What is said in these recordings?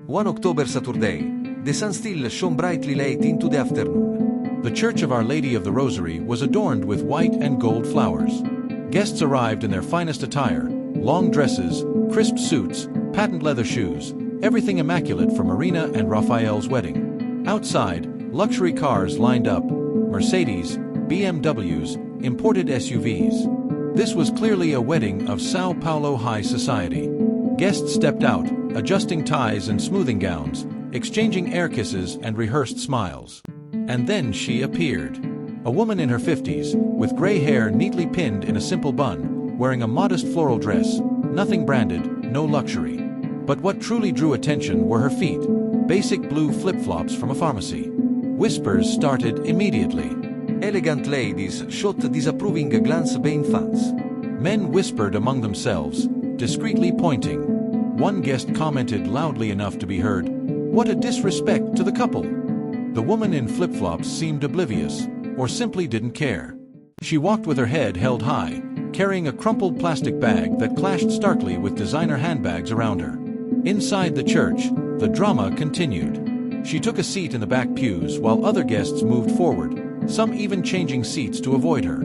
1 October Saturday, the sun still shone brightly late into the afternoon. The Church of Our Lady of the Rosary was adorned with white and gold flowers. Guests arrived in their finest attire, long dresses, crisp suits, patent leather shoes, everything immaculate for Marina and Raphael's wedding. Outside, luxury cars lined up, Mercedes, BMWs, imported SUVs. This was clearly a wedding of Sao Paulo high society. Guests stepped out, adjusting ties and smoothing gowns, exchanging air kisses and rehearsed smiles. And then she appeared. A woman in her 50s, with gray hair neatly pinned in a simple bun, wearing a modest floral dress, nothing branded, no luxury. But what truly drew attention were her feet, basic blue flip-flops from a pharmacy. Whispers started immediately. Elegant ladies shot disapproving glance behind fans. Men whispered among themselves, discreetly pointing. One guest commented loudly enough to be heard, "What a disrespect to the couple!" The woman in flip-flops seemed oblivious, or simply didn't care. She walked with her head held high, carrying a crumpled plastic bag that clashed starkly with designer handbags around her. Inside the church, the drama continued. She took a seat in the back pews while other guests moved forward, some even changing seats to avoid her.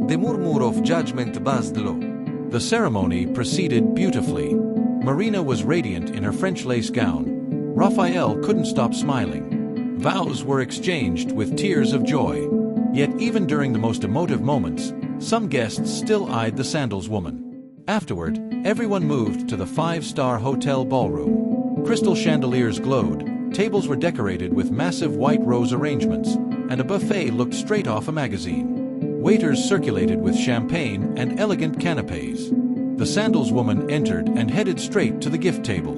The murmur of judgment buzzed low. The ceremony proceeded beautifully. Marina was radiant in her French lace gown. Raphael couldn't stop smiling. Vows were exchanged with tears of joy. Yet even during the most emotive moments, some guests still eyed the sandals woman. Afterward, everyone moved to the five-star hotel ballroom. Crystal chandeliers glowed, tables were decorated with massive white rose arrangements, and a buffet looked straight off a magazine. Waiters circulated with champagne and elegant canapes. The sandals woman entered and headed straight to the gift table.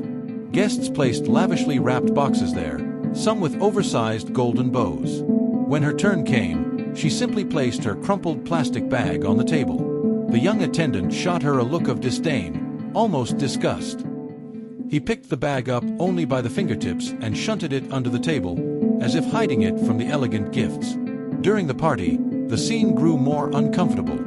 Guests placed lavishly wrapped boxes there, some with oversized golden bows. When her turn came, she simply placed her crumpled plastic bag on the table. The young attendant shot her a look of disdain, almost disgust. He picked the bag up only by the fingertips and shunted it under the table, as if hiding it from the elegant gifts. During the party, the scene grew more uncomfortable.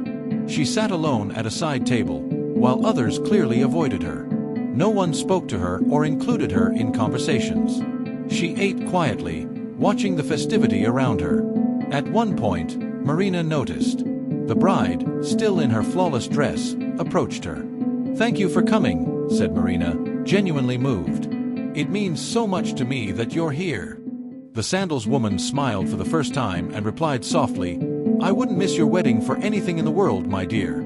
She sat alone at a side table, while others clearly avoided her. No one spoke to her or included her in conversations. She ate quietly, watching the festivity around her. At one point, Marina noticed. The bride, still in her flawless dress, approached her. "Thank you for coming," said Marina, genuinely moved. "It means so much to me that you're here." The sandals woman smiled for the first time and replied softly, "I wouldn't miss your wedding for anything in the world, my dear."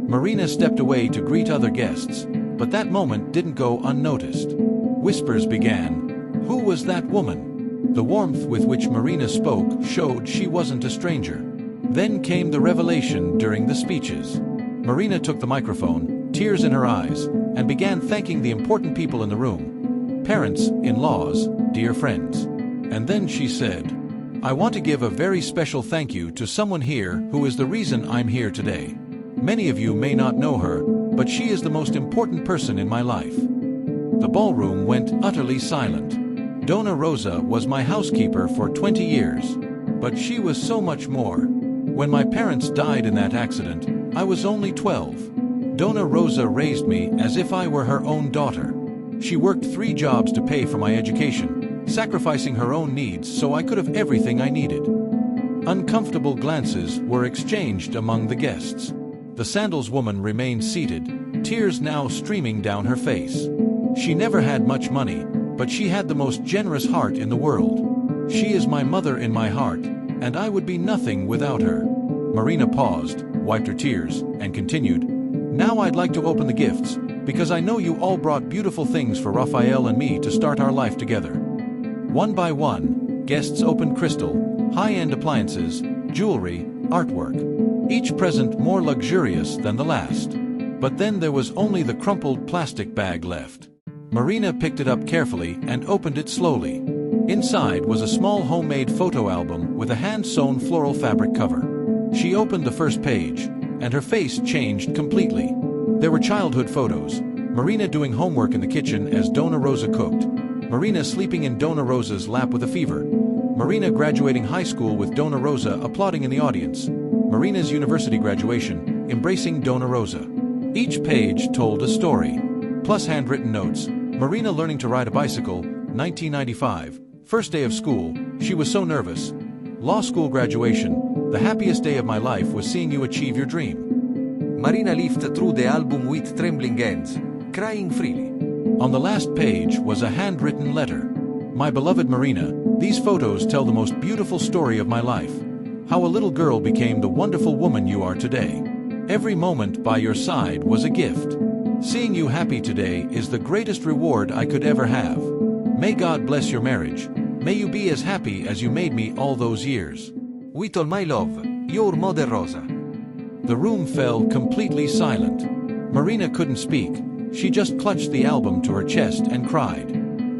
Marina stepped away to greet other guests, but that moment didn't go unnoticed. Whispers began. Who was that woman? The warmth with which Marina spoke showed she wasn't a stranger. Then came the revelation during the speeches. Marina took the microphone, tears in her eyes, and began thanking the important people in the room. Parents, in-laws, dear friends. And then she said, "I want to give a very special thank you to someone here who is the reason I'm here today. Many of you may not know her, but she is the most important person in my life." The ballroom went utterly silent. Donna Rosa was my housekeeper for 20 years, but she was so much more. When my parents died in that accident, I was only 12. Donna Rosa raised me as if I were her own daughter. She worked 3 jobs to pay for my education, sacrificing her own needs so I could have everything I needed. Uncomfortable glances were exchanged among the guests. The sandals woman remained seated, tears now streaming down her face. She never had much money, but she had the most generous heart in the world. She is my mother in my heart, and I would be nothing without her. Marina paused, wiped her tears, and continued, "Now I'd like to open the gifts, because I know you all brought beautiful things for Raphael and me to start our life together." One by one, guests opened crystal, high-end appliances, jewelry, artwork. Each present more luxurious than the last. But then there was only the crumpled plastic bag left. Marina picked it up carefully and opened it slowly. Inside was a small homemade photo album with a hand-sewn floral fabric cover. She opened the first page, and her face changed completely. There were childhood photos. Marina doing homework in the kitchen as Donna Rosa cooked. Marina sleeping in Donna Rosa's lap with a fever. Marina graduating high school with Donna Rosa applauding in the audience. Marina's university graduation, embracing Donna Rosa. Each page told a story, plus handwritten notes. Marina learning to ride a bicycle, 1995. First day of school, she was so nervous. Law school graduation, the happiest day of my life was seeing you achieve your dream. Marina lived through the album with trembling hands, crying freely. On the last page was a handwritten letter. My beloved Marina, these photos tell the most beautiful story of my life. How a little girl became the wonderful woman you are today. Every moment by your side was a gift. Seeing you happy today is the greatest reward I could ever have. May God bless your marriage. May you be as happy as you made me all those years. With all my love, your Mother Rosa. The room fell completely silent. Marina couldn't speak. She just clutched the album to her chest and cried.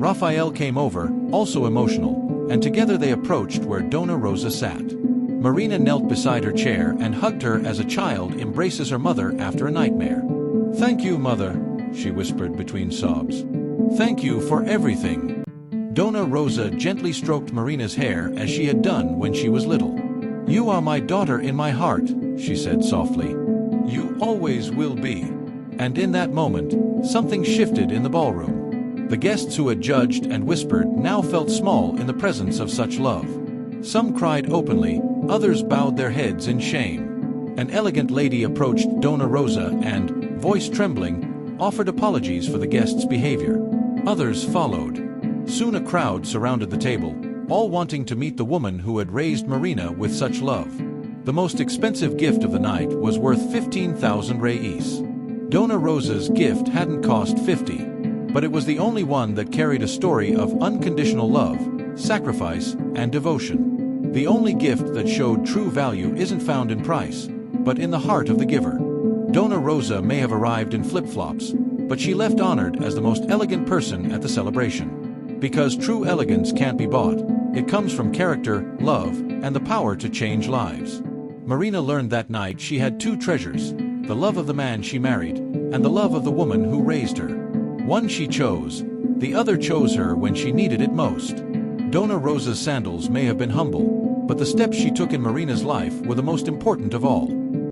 Raphael came over, also emotional, and together they approached where Donna Rosa sat. Marina knelt beside her chair and hugged her as a child embraces her mother after a nightmare. "Thank you, Mother," she whispered between sobs. "Thank you for everything." Donna Rosa gently stroked Marina's hair as she had done when she was little. "You are my daughter in my heart," she said softly. "You always will be." And in that moment, something shifted in the ballroom. The guests who had judged and whispered now felt small in the presence of such love. Some cried openly, others bowed their heads in shame. An elegant lady approached Donna Rosa and, voice trembling, offered apologies for the guests' behavior. Others followed. Soon a crowd surrounded the table, all wanting to meet the woman who had raised Marina with such love. The most expensive gift of the night was worth 15,000 reis. Donna Rosa's gift hadn't cost 50, but it was the only one that carried a story of unconditional love, sacrifice, and devotion. The only gift that showed true value isn't found in price, but in the heart of the giver. Donna Rosa may have arrived in flip-flops, but she left honored as the most elegant person at the celebration. Because true elegance can't be bought, it comes from character, love, and the power to change lives. Marina learned that night she had two treasures, the love of the man she married, and the love of the woman who raised her. One she chose, the other chose her when she needed it most. Donna Rosa's sandals may have been humble, but the steps she took in Marina's life were the most important of all.